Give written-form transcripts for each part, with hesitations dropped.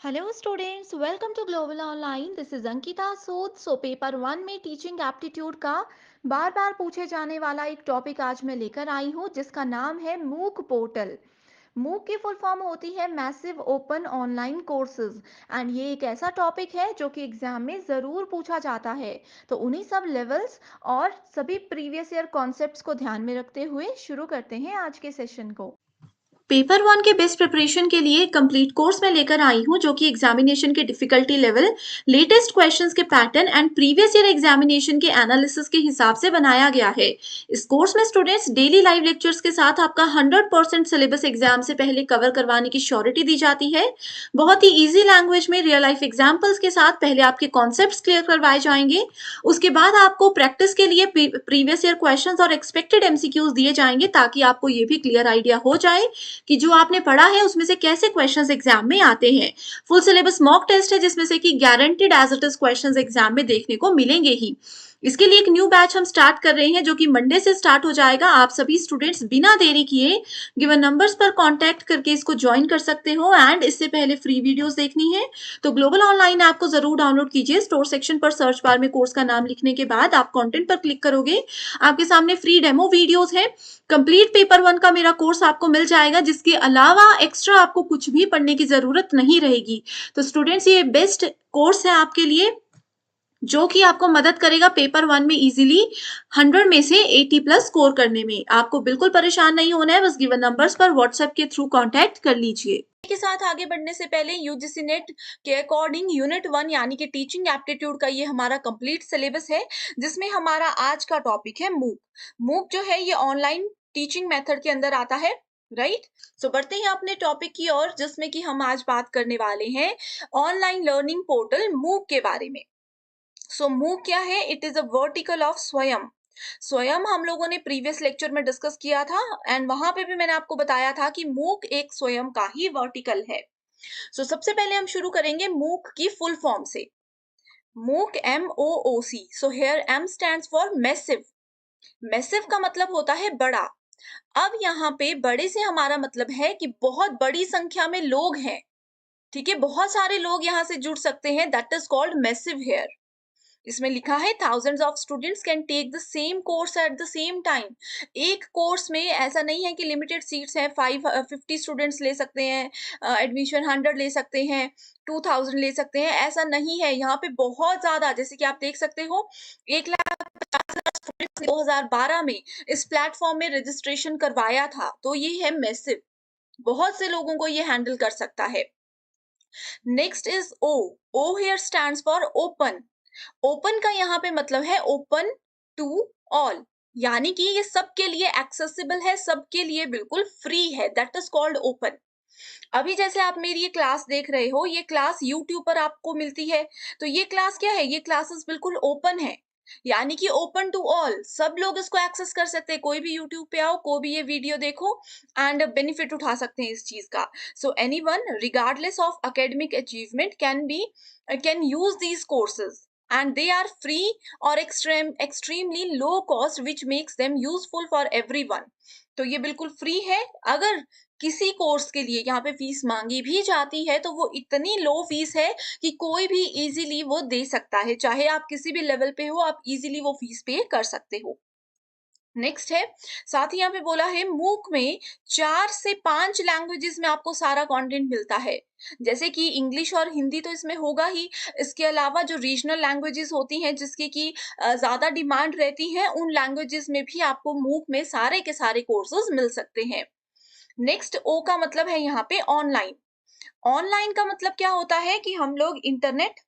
Hello students, welcome to global online. This is Ankita Sood. Paper one में teaching aptitude का बार बार पूछे जाने वाला एक टॉपिक आज मैं लेकर आई हूँ, जिसका नाम है मूक पोर्टल। मूक की फुल फॉर्म होती है massive open online courses. And ये एक ऐसा टॉपिक है जो कि एग्जाम में ज़रूर पूछा जाता है। तो उन्हीं सब लेवल्स और सभी प्रीवियस ईयर कॉन्सेप्ट्स को ध्यान में रखते हुए शुरू करते हैं आज के सेशन को। पेपर वन के बेस्ट प्रिपरेशन के लिए कंप्लीट कोर्स में लेकर आई हूँ जो कि एग्जामिनेशन के डिफिकल्टी लेवल, लेटेस्ट क्वेश्चंस के pattern and previous year examination के एनालिसिस के हिसाब से बनाया गया है। इस कोर्स में स्टूडेंट्स डेली लाइव लेक्चर्स के साथ आपका 100% सिलेबस एग्जाम से पहले कवर करवाने की श्योरिटी दी जाती है। बहुत ही ईजी लैंग्वेज में रियल लाइफ एग्जाम्पल्स के साथ पहले आपके कॉन्सेप्ट क्लियर करवाए जाएंगे। उसके बाद आपको प्रैक्टिस के लिए प्रीवियस ईयर क्वेश्चंस और एक्सपेक्टेड एमसीक्यूज दिए जाएंगे ताकि आपको ये भी क्लियर आइडिया हो जाए कि जो आपने पढ़ा है उसमें से कैसे क्वेश्चंस एग्जाम में आते हैं। फुल सिलेबस मॉक टेस्ट है जिसमें से कि guaranteed as it is questions exam में देखने को मिलेंगे ही। इसके लिए एक न्यू बैच हम स्टार्ट कर रहे हैं जो कि मंडे से स्टार्ट हो जाएगा। आप सभी स्टूडेंट्स बिना देरी किए गिवन नंबर्स पर कांटेक्ट करके इसको ज्वाइन कर सकते हो। एंड इससे पहले फ्री वीडियोस देखनी है तो ग्लोबल ऑनलाइन ऐप को जरूर डाउनलोड कीजिए। स्टोर सेक्शन पर सर्च बार में कोर्स का नाम लिखने के बाद आप कंटेंट पर क्लिक करोगे, आपके सामने फ्री डेमो वीडियोस है। कंप्लीट पेपर वन का मेरा कोर्स आपको मिल जाएगा, जिसके अलावा एक्स्ट्रा आपको कुछ भी पढ़ने की जरूरत नहीं रहेगी। तो स्टूडेंट्स, ये बेस्ट कोर्स है आपके लिए जो कि आपको मदद करेगा पेपर वन में इजीली 100 में से 80 प्लस स्कोर करने में। आपको बिल्कुल परेशान नहीं होना है, बस गिवन नंबर्स पर व्हाट्सएप के थ्रू कांटेक्ट कर लीजिए। के साथ आगे बढ़ने से पहले यूजीसी नेट के अकॉर्डिंग यूनिट वन यानी कि टीचिंग एप्टीट्यूड का ये हमारा कंप्लीट सिलेबस है, जिसमें हमारा आज का टॉपिक है मूक। मूक जो है ये ऑनलाइन टीचिंग मेथड के अंदर आता है, राइट। सो बढ़ते हैं अपने टॉपिक की ओर, जिसमें कि हम आज बात करने वाले हैं ऑनलाइन लर्निंग पोर्टल मूक के बारे में। सो मूक क्या है? It is a vertical of स्वयं। स्वयं हम लोगों ने प्रीवियस लेक्चर में डिस्कस किया था एंड वहां पे भी मैंने आपको बताया था कि मूक एक स्वयं का ही वर्टिकल है। सबसे पहले हम शुरू करेंगे मूक की फुल फॉर्म से। मूक MOOC। Hair M stands for massive. Massive का मतलब होता है बड़ा। अब यहाँ पे बड़े से हमारा मतलब है कि बहुत बड़ी संख्या में लोग हैं। ठीक है, बहुत सारे लोग यहाँ से जुड़ सकते हैं, that is called massive here. इसमें लिखा है thousands of students can take the same course at the same time। एक कोर्स में ऐसा नहीं है कि लिमिटेड सीट्स हैं, 50 स्टूडेंट्स ले सकते हैं, एडमिशन 100 ले सकते हैं, 2000 ले सकते हैं, ऐसा नहीं है। यहाँ पे बहुत ज्यादा, जैसे कि आप देख सकते हो, 1,50,000 स्टूडेंट्स 2012 में इस प्लेटफॉर्म में रजिस्ट्रेशन करवाया था। तो ये है मैसिव, बहुत से लोगों को ये हैंडल कर सकता है। Next is O. O here stands for open. Open का यहाँ पे मतलब है ओपन टू ऑल, यानी कि ये सबके लिए एक्सेसिबल है, सबके लिए बिल्कुल फ्री है, दैट इज कॉल्ड ओपन। अभी जैसे आप मेरी ये क्लास देख रहे हो, ये क्लास यूट्यूब पर आपको मिलती है। तो ये क्लास क्या है? ये क्लासेस बिल्कुल ओपन है, यानी कि ओपन टू ऑल, सब लोग इसको एक्सेस कर सकते हैं। कोई भी यूट्यूब पे आओ, कोई भी ये वीडियो देखो एंड बेनिफिट उठा सकते हैं इस चीज का। Anyone regardless of academic achievement can use these courses and they are free or extremely low cost which makes them useful for everyone। तो ये बिल्कुल फ्री है। अगर किसी कोर्स के लिए यहाँ पे फीस मांगी भी जाती है तो वो इतनी लो फीस है कि कोई भी इजीली वो दे सकता है, चाहे आप किसी भी लेवल पे हो, आप इजीली वो फीस पे कर सकते हो। नेक्स्ट है, साथ ही यहाँ पे बोला है मूक में 4 से 5 लैंग्वेजेस में आपको सारा कंटेंट मिलता है। जैसे कि इंग्लिश और हिंदी तो इसमें होगा ही, इसके अलावा जो रीजनल लैंग्वेजेस होती हैं जिसकी की ज्यादा डिमांड रहती है, उन लैंग्वेजेस में भी आपको मूक में सारे के सारे कोर्सेज मिल सकते हैं। नेक्स्ट ओ का मतलब है यहाँ पे ऑनलाइन। ऑनलाइन का मतलब क्या होता है कि हम लोग इंटरनेट,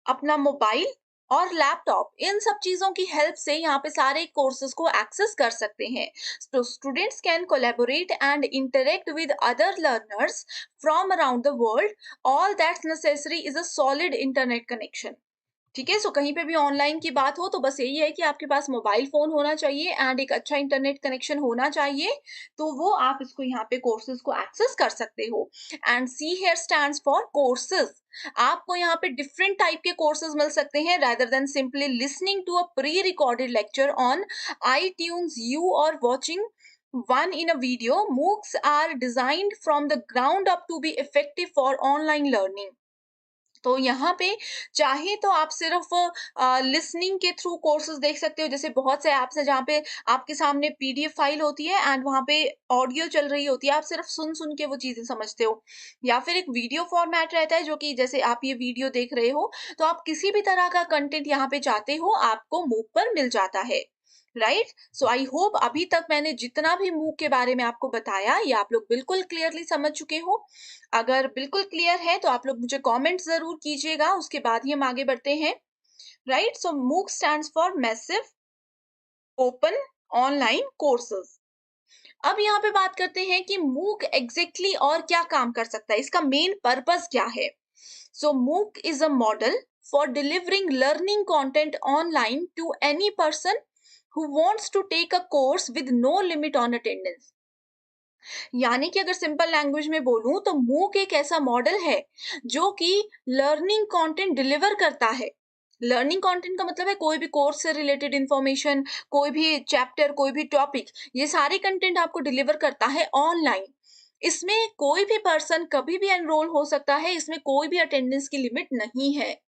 अपना मोबाइल और लैपटॉप, इन सब चीजों की हेल्प से यहाँ पे सारे कोर्सेज को एक्सेस कर सकते हैं। तो students can collaborate and interact with other learners from around the world. All that's necessary is a solid internet connection. ठीक है, कहीं पे भी ऑनलाइन की बात हो तो बस यही है कि आपके पास मोबाइल फोन होना चाहिए एंड एक अच्छा इंटरनेट कनेक्शन होना चाहिए, तो वो आप इसको यहाँ पे कोर्सेज को एक्सेस कर सकते हो। And C here stands for courses. आपको यहाँ पे डिफरेंट टाइप के कोर्सेज मिल सकते हैं rather than simply listening to a pre-recorded lecture on iTunes U or watching one in a video। MOOCs are designed from the ground up to be effective for online learning। तो यहाँ पे चाहे तो आप सिर्फ लिसनिंग के through courses देख सकते हो, जैसे बहुत से ऐप्स हैं जहाँ पे आपके सामने पीडीएफ फाइल होती है एंड वहाँ पे ऑडियो चल रही होती है, आप सिर्फ सुन-सुन के वो चीज़ें समझते हो। या फिर एक वीडियो फॉर्मेट रहता है जो कि जैसे आप ये वीडियो देख रहे हो, तो आप किसी भी तरह का कंटेंट यहाँ पे चाहते हो, आपको मूक पर मिल जाता है, राइट? सो आई होप अभी तक मैंने जितना भी मूक के बारे में आपको बताया, ये आप लोग बिल्कुल क्लियरली समझ चुके हो। अगर बिल्कुल क्लियर है तो आप लोग मुझे कमेंट ज़रूर कीजिएगा, उसके बाद ही हम आगे बढ़ते हैं, राइट? सो मूक stands for massive open online courses. अब यहाँ पे बात करते हैं कि मूक एग्जैक्टली और क्या काम कर सकता है, इसका मेन पर्पस क्या है? So MOOC is a model for delivering learning content online to any person who wants to take a course with no limit on attendance। यानी कि अगर सिंपल लैंग्वेज में बोलूं तो मूक एक ऐसा मॉडल है जो कि लर्निंग कंटेंट डिलीवर करता है। लर्निंग कंटेंट का मतलब है कोई भी कोर्स से रिलेटेड इंफॉर्मेशन, कोई भी चैप्टर, कोई भी टॉपिक, ये सारे कंटेंट आपको डिलीवर करता है ऑनलाइन। इसमें कोई भी पर्सन कभी भी एनरोल हो सकता है, इसमें कोई भी अटेंडेंस की लिमिट नहीं है।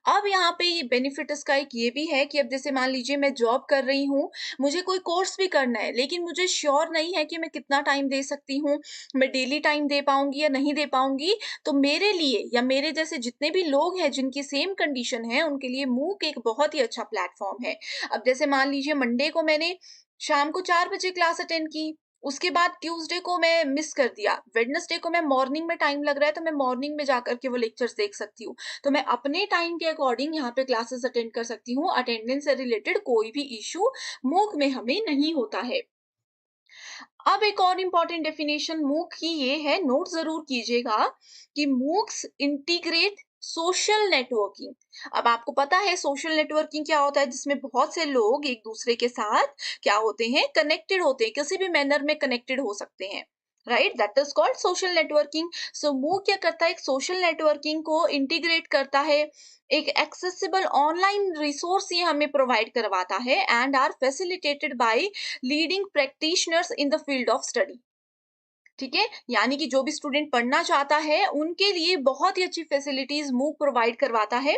अब यहाँ पे ये बेनिफिट इसका एक ये भी है कि अब जैसे मान लीजिए मैं जॉब कर रही हूँ, मुझे कोई कोर्स भी करना है, लेकिन मुझे श्योर नहीं है कि मैं कितना टाइम दे सकती हूँ, मैं डेली टाइम दे पाऊँगी या नहीं दे पाऊँगी। तो मेरे लिए या मेरे जैसे जितने भी लोग हैं जिनकी सेम कंडीशन है, उनके लिए मूक एक बहुत ही अच्छा प्लेटफ़ॉर्म है। अब जैसे मान लीजिए मंडे को मैंने शाम को 4 बजे क्लास अटेंड की, उसके बाद ट्यूसडे को मैं मिस कर दिया, वेडनेसडे को मैं मॉर्निंग में टाइम लग रहा है तो मैं मॉर्निंग में जाकर के वो लेक्चर्स देख सकती हूँ। तो मैं अपने टाइम के अकॉर्डिंग यहाँ पे क्लासेस अटेंड कर सकती हूँ। अटेंडेंस से रिलेटेड कोई भी इश्यू मूक में हमें नहीं होता है। अब एक और इम्पॉर्टेंट डेफिनेशन मूक की ये है, नोट ज़रूर कीजिएगा कि मूक्स इंटीग्रेट सोशल नेटवर्किंग। अब आपको पता है सोशल नेटवर्किंग क्या होता है, जिसमें बहुत से लोग एक दूसरे के साथ क्या होते हैं, कनेक्टेड होते हैं, किसी भी मैनर में कनेक्टेड हो सकते हैं, right? That is called social networking. So MOOC क्या करता है, एक सोशल नेटवर्किंग को इंटीग्रेट करता है, एक एक्सेसिबल ऑनलाइन रिसोर्स ये हमें प्रोवाइड करवाता है and are facilitated by leading practitioners in the field of study. ठीक है, यानी कि जो भी स्टूडेंट पढ़ना चाहता है उनके लिए बहुत ही अच्छी फैसिलिटीज मूक प्रोवाइड करवाता है।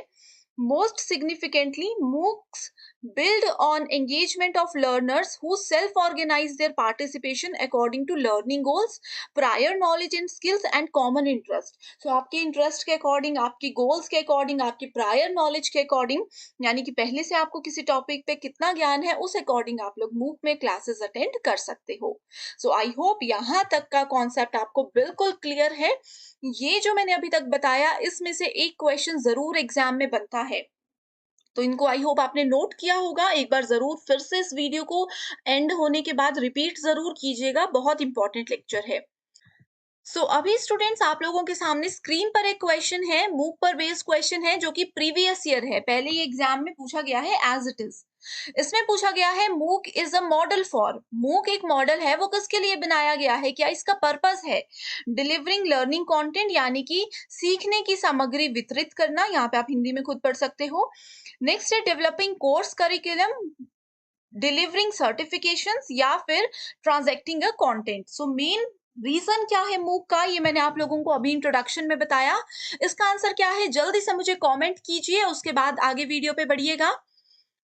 Most significantly MOOCs build on engagement of learners who self-organize their participation according to learning goals, prior knowledge and skills and common interest। So आपके इंटरेस्ट के अकॉर्डिंग, आपकी गोल्स के अकॉर्डिंग, आपकी प्रायर नॉलेज के according, यानी कि पहले से आपको किसी टॉपिक पे कितना ज्ञान है उस अकॉर्डिंग आप लोग मूक में क्लासेस अटेंड कर सकते हो। सो आई होप यहाँ तक का कॉन्सेप्ट आपको बिल्कुल क्लियर है। ये जो मैंने अभी तक बताया इसमें से एक क्वेश्चन जरूर एग्जाम में बनता है, तो इनको आई होप आपने नोट किया होगा। एक बार ज़रूर फिर से इस वीडियो को एंड होने के बाद रिपीट ज़रूर कीजिएगा, बहुत इंपॉर्टेंट लेक्चर है। सो अभी स्टूडेंट्स आप लोगों के सामने स्क्रीन पर एक क्वेश्चन है, मूक पर बेस्ड क्वेश्चन है जो कि प्रीवियस ईयर है, पहले ये एग्जाम में पूछा गया है एज इट इज। इसमें पूछा गया है मूक इज अ मॉडल फॉर, मूक एक मॉडल है, वो किसके लिए बनाया गया है, क्या इसका पर्पस है? डिलीवरिंग लर्निंग कंटेंट, यानी कि सीखने की सामग्री वितरित करना, यहाँ पे आप हिंदी में खुद पढ़ सकते हो। नेक्स्ट है developing course curriculum, delivering certifications, या फिर transacting a content. So main reason क्या है मूक का, ये मैंने आप लोगों को अभी इंट्रोडक्शन में बताया। इसका आंसर क्या है जल्दी से मुझे कमेंट कीजिए, उसके बाद आगे वीडियो पे बढ़िएगा।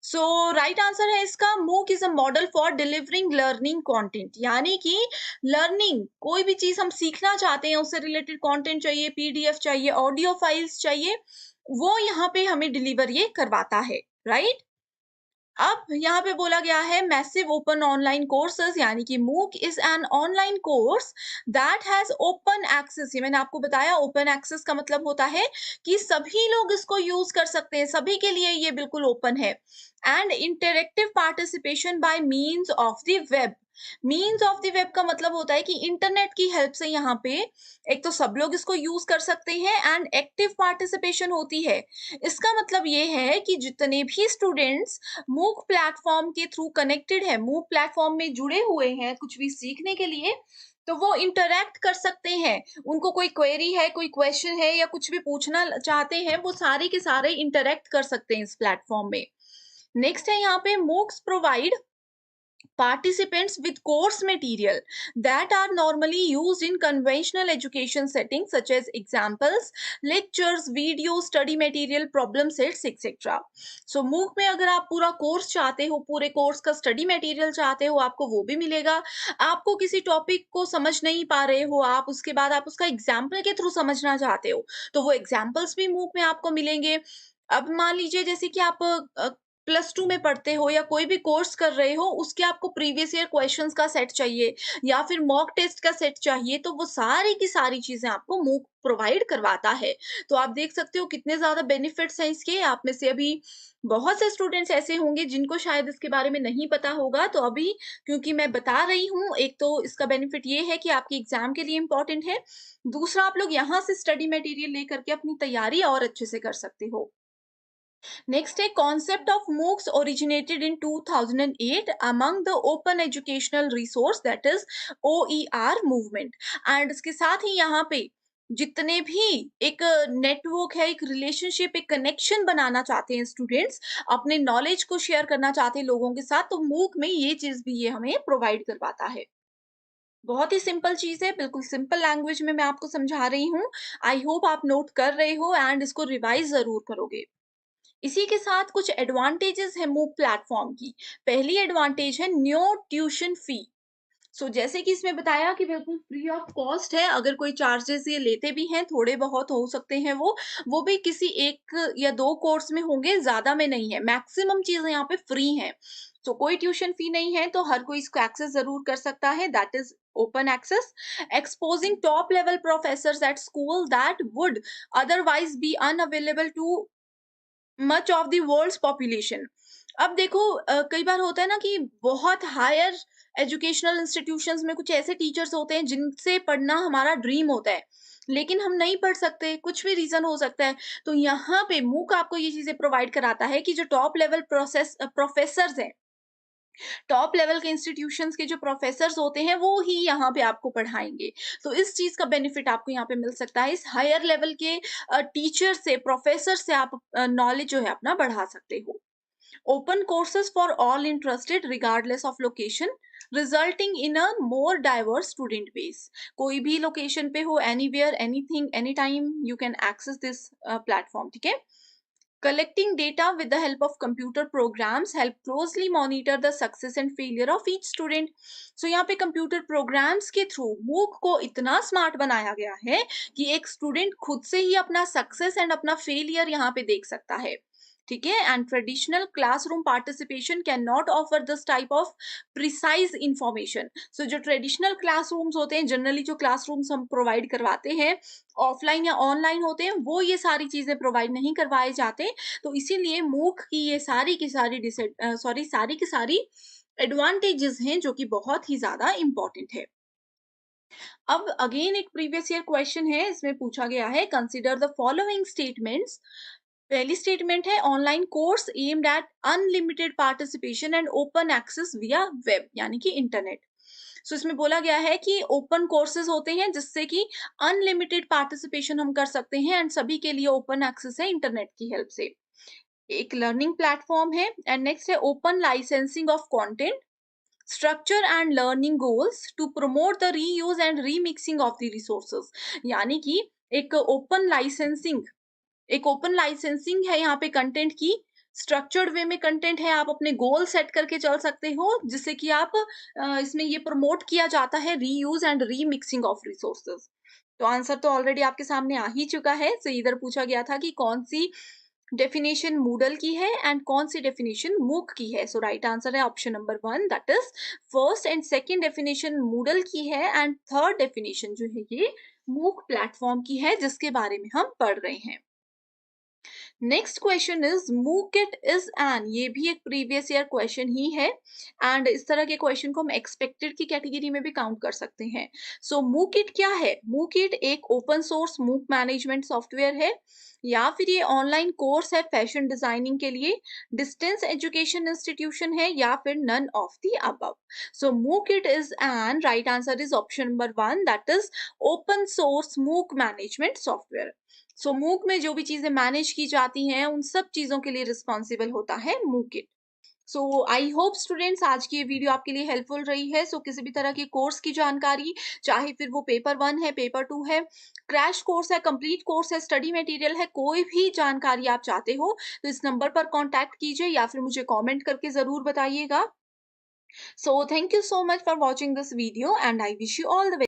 सो राइट आंसर है इसका, मूक is a model for delivering learning content, यानी कि लर्निंग, कोई भी चीज हम सीखना चाहते हैं, उससे रिलेटेड कंटेंट चाहिए, पीडीएफ चाहिए, ऑडियो फाइल्स चाहिए, वो यहाँ पे हमें डिलीवर ये करवाता है, राइट? अब यहाँ पे बोला गया है मैसिव ओपन ऑनलाइन कोर्सेज, यानी कि MOOC is an online course that has open access. ये मैंने आपको बताया, ओपन एक्सेस का मतलब होता है कि सभी लोग इसको यूज कर सकते हैं, सभी के लिए ये बिल्कुल ओपन है। And interactive participation bye means of the web. Means of the web का मतलब होता है कि इंटरनेट की हेल्प से यहाँ पे एक तो सब लोग इसको यूज कर सकते हैं एंड एक्टिव पार्टिसिपेशन होती है। इसका मतलब ये है कि जितने भी स्टूडेंट्स मूक प्लेटफॉर्म के थ्रू कनेक्टेड है, मूक प्लेटफॉर्म में जुड़े हुए हैं कुछ भी सीखने के लिए, तो वो इंटरैक्ट कर सकते हैं। उनको कोई क्वेरी है, कोई क्वेश्चन है या कुछ भी पूछना चाहते हैं, वो सारे के सारे इंटरैक्ट कर सकते हैं इस प्लेटफॉर्म में। नेक्स्ट है यहाँ पे MOOCs provide participants with course material that are normally used in conventional education settings such as examples, lectures, videos, study material, problem sets, etc. So MOOC में अगर आप पूरा कोर्स चाहते हो, पूरे कोर्स का स्टडी मटेरियल चाहते हो, आपको वो भी मिलेगा। आपको किसी टॉपिक को समझ नहीं पा रहे हो आप, उसके बाद आप उसका एग्जाम्पल के थ्रू समझना चाहते हो, तो वो एग्जाम्पल्स भी MOOC में आपको मिलेंगे। अब मान लीजिए जैसे कि आप प्लस 2 में पढ़ते हो या कोई भी कोर्स कर रहे हो, उसके आपको प्रीवियस ईयर क्वेश्चंस का सेट चाहिए या फिर मॉक टेस्ट का सेट चाहिए, तो वो सारी की सारी चीज़ें आपको मूक प्रोवाइड करवाता है। तो आप देख सकते हो कितने ज़्यादा बेनिफिट्स हैं इसके। आप में से अभी बहुत से स्टूडेंट्स ऐसे होंगे जिनको शायद इसके बारे में नहीं पता होगा, तो अभी क्योंकि मैं बता रही हूँ, एक तो इसका बेनिफिट ये है कि आपके एग्ज़ाम के लिए इम्पोर्टेंट है, दूसरा आप लोग यहाँ से स्टडी मटेरियल लेकर के अपनी तैयारी और अच्छे से कर सकते हो। Next, a concept of MOOCs originated in 2008 among the Open Educational Resource that is OER movement and इसके साथ ही यहाँ पे जितने भी एक नेटवर्क है, एक रिलेशनशिप, एक कनेक्शन बनाना चाहते हैं स्टूडेंट्स, अपने नॉलेज को शेयर करना चाहते हैं लोगों के साथ, तो MOOC में ये चीज़ भी ये हमें प्रोवाइड करवाता है। बहुत ही सिंपल चीज़ है, बिल्कुल सिंपल लैंग्वेज में मैं आपको समझा रही हूँ। आई होप आप नोट कर रहे हो एंड इसको रिवाइज़ ज़रूर करोगे। इसी के साथ कुछ एडवांटेजेस है मूक प्लेटफॉर्म की। पहली एडवांटेज है नो ट्यूशन फी। जैसे कि इसमें बताया कि बिल्कुल फ्री ऑफ कॉस्ट है, अगर कोई चार्जेस ये लेते भी हैं, थोड़े बहुत हो सकते हैं वो भी किसी 1 या 2 कोर्स में होंगे, ज़्यादा में नहीं है। मैक्सिमम चीज़ें यहाँ पे फ्री हैं। कोई ट्यूशन फी नहीं है, तो हर कोई इसको एक्सेस ज़रूर कर सकता है, that is open access. Exposing top level professors at school that would otherwise be unavailable to much of the world's population. अब देखो कई बार होता है ना कि बहुत हायर एजुकेशनल इंस्टीट्यूशंस में कुछ ऐसे टीचर्स होते हैं जिनसे पढ़ना हमारा ड्रीम होता है, लेकिन हम नहीं पढ़ सकते, कुछ भी रीज़न हो सकता है। तो यहाँ पे मूक आपको ये चीज़ें प्रोवाइड कराता है कि जो टॉप लेवल प्रोफेसर्स हैं, टॉप लेवल के इंस्टीट्यूशंस के जो प्रोफेसर्स होते हैं, वो ही यहाँ पे आपको पढ़ाएँगे। तो इस चीज़ का बेनिफिट आपको यहाँ पे मिल सकता है। इस हायर लेवल के टीचर से, प्रोफेसर से आप नॉलेज जो है अपना बढ़ा सकते हो। Open courses for all interested regardless of location, resulting in a more diverse student base. कोई भी लोकेशन पे हो, anywhere, anything, anytime, you can access this platform. ठीक है? Collecting data with the help of computer programs help closely monitor the success and failure of each student. यहाँ पे computer programs के through मूक को इतना स्मार्ट बनाया गया है कि एक स्टूडेंट खुद से ही अपना सक्सेस एंड अपना फेलियर यहाँ पे देख सकता है। ठीक है? And traditional classroom participation can not offer this type of precise information. जो ट्रेडिशनल क्लासरूम्स होते हैं, जनरली जो क्लासरूम्स हम प्रोवाइड करवाते हैं, ऑफलाइन या ऑनलाइन होते हैं, वो ये सारी चीज़ें प्रोवाइड नहीं करवाए जाते। तो इसीलिए मूक की ये सारी की सारी सारी की सारी एडवांटेजेस हैं जो कि बहुत ही ज़्यादा इम्पोर्टेंट है। अब अगेन एक प्रीवियस ईयर क्वेश्चन है, इसमें पूछा गया है कंसीडर द फॉलोइंग स्टेटमेंट्स। पहली स्टेटमेंट है online course aimed at unlimited participation and open access via web, यानी कि इंटरनेट। इसमें बोला गया है कि ओपन कोर्सेज होते हैं जिससे कि अनलिमिटेड पार्टिसिपेशन हम कर सकते हैं एंड सभी के लिए ओपन एक्सेस है इंटरनेट की हेल्प से। एक लर्निंग प्लेटफॉर्म है एंड नेक्स्ट है open licensing of content, structure and learning goals to promote the reuse and remixing of the resources. यानी कि एक ओपन लाइसेंसिंग है यहाँ पे कंटेंट की, स्ट्रक्चर्ड वे में कंटेंट है, आप अपने गोल सेट करके चल सकते हो जिससे कि आप इसमें ये प्रमोट किया जाता है reuse and remixing of resources. तो आंसर तो ऑलरेडी आपके सामने आ ही चुका है। इधर पूछा गया था कि कौन सी डेफिनेशन मूडल की है एंड कौन सी डेफिनेशन मूक की है। राइट आंसर है option number 1, that is first and second definition Moodle की है एंड थर्ड डेफिनेशन जो है ये मूक प्लेटफॉर्म की है जिसके बारे में हम पढ़ रहे हैं। Next question is MOOKIT is an, ये भी एक प्रीवियस ईयर क्वेश्चन ही है एंड इस तरह के क्वेश्चन को हम एक्सपेक्टेड की कैटेगरी में भी काउंट कर सकते हैं। मूकिट क्या है? मूकिट एक open source MOOC management software है या फिर ये ऑनलाइन कोर्स है फैशन डिजाइनिंग के लिए, डिस्टेंस एजुकेशन इंस्टीट्यूशन है या फिर none of the above. MOOKIT is an, right answer is option number 1, that is open source MOOC management software. MOOC में जो भी चीजें मैनेज की जाती हैं उन सब चीजों के लिए रिस्पॉन्सिबल होता है मूकिट। सो आई होप स्टूडेंट्स आज की ये वीडियो आपके लिए हेल्पफुल रही है। सो किसी भी तरह की कोर्स की जानकारी, चाहे फिर वो पेपर 1 है, पेपर 2 है, क्रैश कोर्स है, कंप्लीट कोर्स है, स्टडी मटेरियल है, कोई भी जानकारी आप चाहते हो, तो इस नंबर पर कॉन्टैक्ट कीजिए या फिर मुझे कमेंट करके ज़रूर बताइएगा। So thank you so much for watching this video and I wish you all the